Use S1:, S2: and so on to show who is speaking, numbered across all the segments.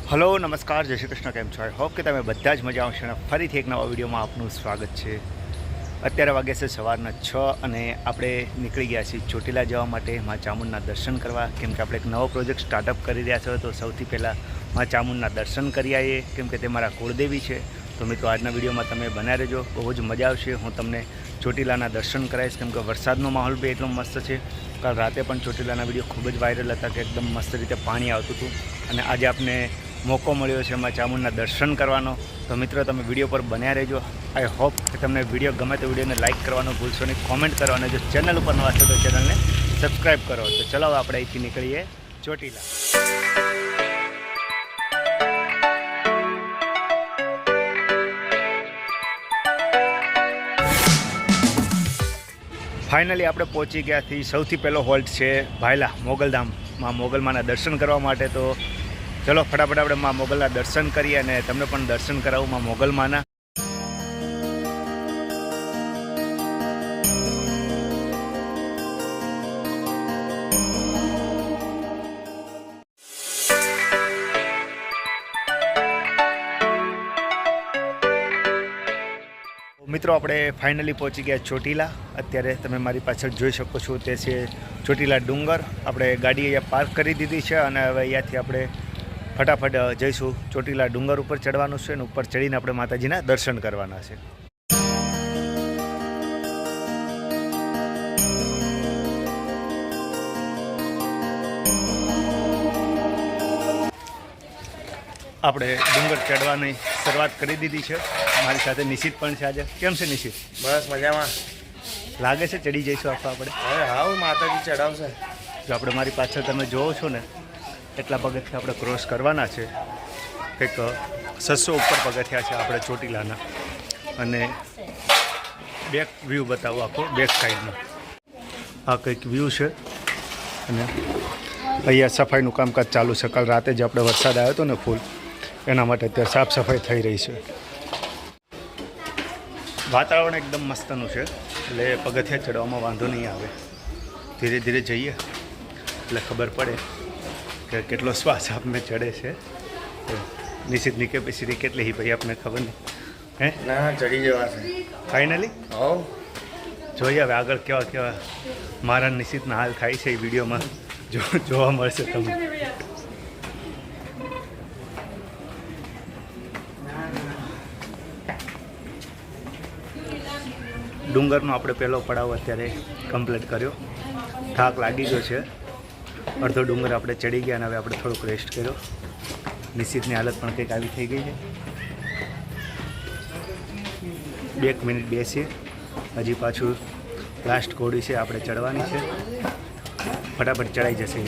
S1: Hello નમસ્કાર, જય શ્રી કૃષ્ણ. કેમ છો? આઈ હોપ કે તમે બધા જ મજા આવશે અને ફરીથી એક નવા વિડીયોમાં આપનું સ્વાગત છે. અત્યારે વાગે છે સવારના 6 અને આપણે નીકળી ગયા છીએ ચોટીલા જવા માટે મા ચામુંડના દર્શન કરવા. કેમ કે આપણે એક નવો પ્રોજેક્ટ સ્ટાર્ટઅપ કરી રહ્યા છો, તો સૌથી પહેલાં મા ચામુંડના દર્શન કરી આવીએ, કેમ કે તે મારા કુળદેવી છે. તો મિત્રો, આજના વિડીયોમાં તમે બન્યા રહેજો, બહુ જ મજા આવશે. હું તમને ચોટીલાના દર્શન કરાવીશ, કેમ કે વરસાદનો માહોલ બી એટલો મસ્ત છે. કાલ રાતે પણ ચોટીલાના વિડીયો ખૂબ જ વાયરલ હતા કે એકદમ મસ્ત રીતે પાણી આવતું હતું, અને આજે આપણે મોકો મળ્યો છે મા ચામુંડના દર્શન કરવાનો. તો મિત્રો, તમે વિડીયો પર બન્યા રહેજો. આઈ હોપ કે તમને વિડીયો ગમે તો વિડીયોને લાઇક કરવાનું ભૂલશો નહીં, કોમેન્ટ કરો, અને જો ચેનલ ઉપર નવા છો તો ચેનલને સબસ્ક્રાઈબ કરો. તો ચલો આપણે અહીંથી નીકળીએ ચોટીલા. ફાઇનલી આપણે પહોંચી ગયા છીએ. સૌથી પહેલો હોલ્ટ છે ભાયલા મોગલધામ, માં મોગલમાના દર્શન કરવા માટે. તો ચલો ફટાફટ આપણે માં મોગલના દર્શન કરીએ અને તમને પણ દર્શન કરાવું માં મોગલમાના. મિત્રો, આપણે ફાઇનલી પહોંચી ગયા ચોટીલા. અત્યારે તમે મારી પાછળ જોઈ શકો છો તે છે ચોટીલા ડુંગર. આપણે ગાડી અહીંયા પાર્ક કરી દીધી છે અને હવે અહીંયાથી આપણે ફટાફટ જઈશું ચોટીલા ડુંગર ઉપર ચડવાનું છે, અને ઉપર ચડીને આપણે માતાજીના દર્શન કરવાના છે. આપણે ડુંગર ચડવાની શરૂઆત કરી દીધી છે. મારી સાથે નિશિત પણ છે આજે. કેમ છે નિશિત?
S2: બસ મજામાં.
S1: લાગે છે ચડી જઈશું આપણે?
S2: હવે હાવ માતાજી ચડાવશે.
S1: જો આપણે મારી પાછળ તમે જોવો છો ને, એટલા પગથિયા આપણે ક્રોસ કરવાના છે. કંઈક 600 ઉપર પગથિયા છે આપણે ચોટીલાના. અને બેક વ્યૂ બતાવો, આખો બેક સાઈડનો આ કંઈક વ્યૂ છે. અને અહીંયા સફાઈનું કામકાજ ચાલુ છે. કાલ રાતે જ આપણે વરસાદ આવ્યો હતો ને ફૂલ, એના માટે અત્યારે સાફ સફાઈ થઈ રહી છે. વાતાવરણ એકદમ મસ્તનું છે, એટલે પગથિયા ચડવામાં વાંધો નહીં આવે. ધીરે ધીરે જઈએ એટલે ખબર પડે કે કેટલો શ્વાસ આપને ચડે છે. નિશ્ચિતની કેપેસિટી કેટલી ભાઈ આપને ખબર નહીં. હે
S2: ના, ચડી જવાશે
S1: ફાઇનલી.
S2: હવ
S1: જોઈએ હવે આગળ કેવા કેવા મારા નિશ્ચિતના હાલ થાય છે એ વિડીયોમાં જોવા મળશે તમને. ડુંગરનો આપણે પહેલો પડાવ અત્યારે કમ્પ્લીટ કર્યો. થાક લાગી ગયો છે. અડધો ડુંગર આપણે ચડી ગયા અને હવે આપણે થોડુંક રેસ્ટ કર્યો. નિશ્ચિતની હાલત પણ કંઈક આવી થઈ ગઈ છે. 2 મિનિટ બેસીએ. હજી પાછું લાસ્ટ ઘોડી છે આપણે ચડવાની છે. ફટાફટ ચડાઈ જશે.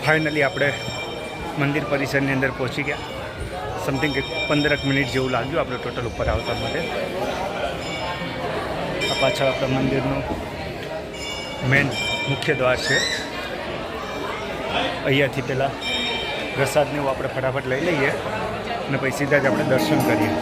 S1: ફાઇનલી આપણે મંદિર પરિસરની અંદર પહોંચી ગયા. સમથિંગ 15 મિનિટ જેવું લાગ્યું આપણે ટોટલ ઉપર આવતા માટે. આ પાછળ આપણા મંદિરનું મેન મુખ્ય દ્વાર છે. અહીંયાથી પહેલાં પ્રસાદને એવું આપણે ફટાફટ લઈ લઈએ અને પછી સીધા જ આપણે દર્શન કરીએ.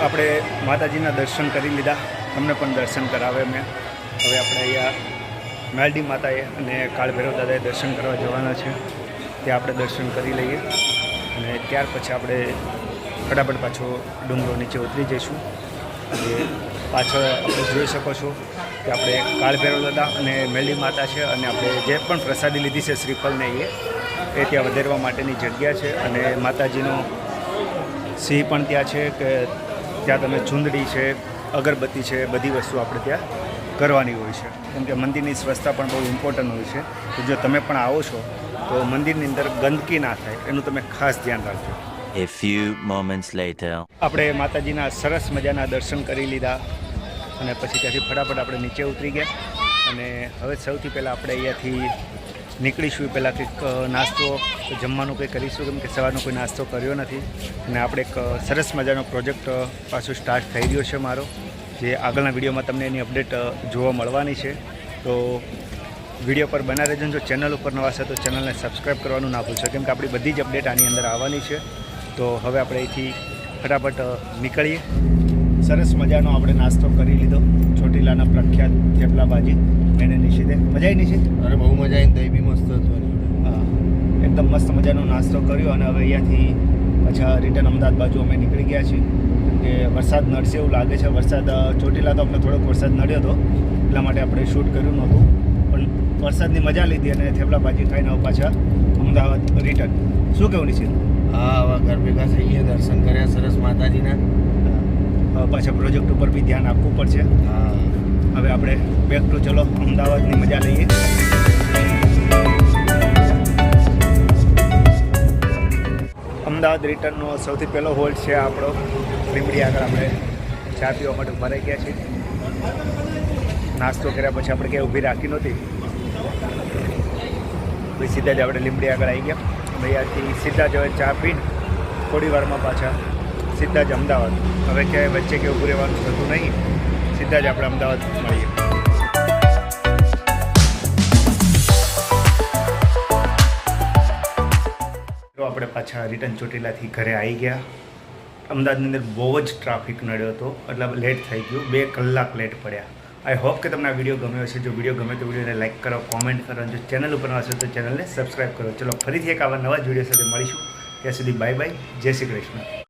S1: આપણે માતાજીના દર્શન કરી લીધા, તમને પણ દર્શન કરાવે મેં. હવે આપણે અહીંયા મેલડી માતાએ અને કાળભૈરવ દાદાએ દર્શન કરવા જવાના છે. ત્યાં આપણે દર્શન કરી લઈએ અને ત્યાર પછી આપણે ફટાફટ પાછો ડુંગરો નીચે ઉતરી જઈશું. અને પાછળ આપણે જોઈ શકો છો કે આપણે કાળભૈરવ દાદા અને મેલડી માતા છે, અને આપણે જે પણ પ્રસાદી લીધી છે શ્રીફળને એ ત્યાં વધારવા માટેની જગ્યા છે. અને માતાજીનો સિંહ પણ ત્યાં છે કે ત્યાં તમે ચૂંદડી છે, અગરબત્તી છે, બધી વસ્તુ આપણે ત્યાં કરવાની હોય છે. કેમ કે મંદિરની સ્વચ્છતા પણ બહુ ઇમ્પોર્ટન્ટ હોય છે. તો જો તમે પણ આવો છો તો મંદિરની અંદર ગંદકી ના થાય એનું તમે ખાસ ધ્યાન રાખજો.
S3: A few moments later.
S1: આપણે માતાજીના સરસ મજાના દર્શન કરી લીધા અને પછી ત્યાંથી ફટાફટ આપણે નીચે ઉતરી ગયા. અને હવે સૌથી પહેલાં આપણે અહીંયાથી નીકળીશું પહેલાં કંઈક નાસ્તો જમવાનું કંઈ કરીશું, કેમ કે સવારનો કોઈ નાસ્તો કર્યો નથી. અને આપણે એક સરસ મજાનો પ્રોજેક્ટ પાછું સ્ટાર્ટ થઈ રહ્યો છે મારો, જે આગળના વિડીયોમાં તમને એની અપડેટ જોવા મળવાની છે. તો વિડીયો પર બના રહેજો. જો ચેનલ ઉપર નવા છે તો ચેનલને સબસ્ક્રાઈબ કરવાનું ના ભૂલશો, કેમ કે આપણી બધી જ અપડેટ આની અંદર આવવાની છે. તો હવે આપણે અહીંથી ફટાફટ નીકળીએ. સરસ મજાનો આપણે નાસ્તો કરી લીધો, ચોટીલાના પ્રખ્યાત થેપલા ભાજી. એને નિશિતે મજા આવી નિશિત?
S2: અરે બહુ મજા આવી, દહીં બી મસ્ત હતું.
S1: હા, એકદમ મસ્ત મજાનો નાસ્તો કર્યો અને હવે અહીંયાથી પાછા રિટર્ન અમદાવાદ બાજુ અમે નીકળી ગયા છીએ. કે વરસાદ નડશે એવું લાગે છે. વરસાદ ચોટીલા તો અમને થોડોક વરસાદ નડ્યો હતો, એટલા માટે આપણે શૂટ કર્યું નહોતું, પણ વરસાદની મજા લીધી અને થેપલા ભાજી ખાઈને હવે પાછા અમદાવાદ રિટર્ન. શું કહેવું નિશિત?
S2: હા, હવે ઘર ભેગા થઈ ગયા, દર્શન કર્યા સરસ માતાજીના.
S1: હવે પાછા પ્રોજેક્ટ ઉપર બી ધ્યાન આપવું પડશે.
S2: હા,
S1: હવે આપણે બેક ટુ ચલો અમદાવાદની મજા લઈએ. અમદાવાદ રિટર્નનો સૌથી પહેલો હોલ્ડ છે આપણો લીંબડી આગળ. આપણે ચા પીવા માટે ઉભા રહી ગયા છીએ. નાસ્તો કર્યા પછી આપણે ક્યાંય ઊભી રાખી નહોતી, પછી સીધા જ આપણે લીંબડી આગળ આવી ગયા. અહીંયાથી સીધા જ હવે ચા પીને થોડી વારમાં પાછા સીધા જ અમદાવાદ. હવે ક્યાંય વચ્ચે કે ઊભું રહેવાનું થતું નહીં, સીધા જ આપણે અમદાવાદ મળીએ. આપણે પાછા રિટર્ન ચોટીલાથી ઘરે આવી ગયા. અમદાવાદની અંદર બહુ જ ટ્રાફિક નડ્યો હતો, એટલે લેટ થઈ ગયું, 2 કલાક લેટ પડ્યા. આઈ હોપ કે તમને આ વિડીયો ગમ્યો હશે. જો વિડીયો ગમે તો વિડીયોને લાઈક કરો, કોમેન્ટ કરો, અને જો ચેનલ ઉપર ન હશે તો ચેનલને સબસ્ક્રાઈબ કરો. ચલો ફરીથી એક આવા નવા જ વિડીયો સાથે મળીશું. ત્યાં સુધી બાય બાય, જય શ્રી કૃષ્ણ.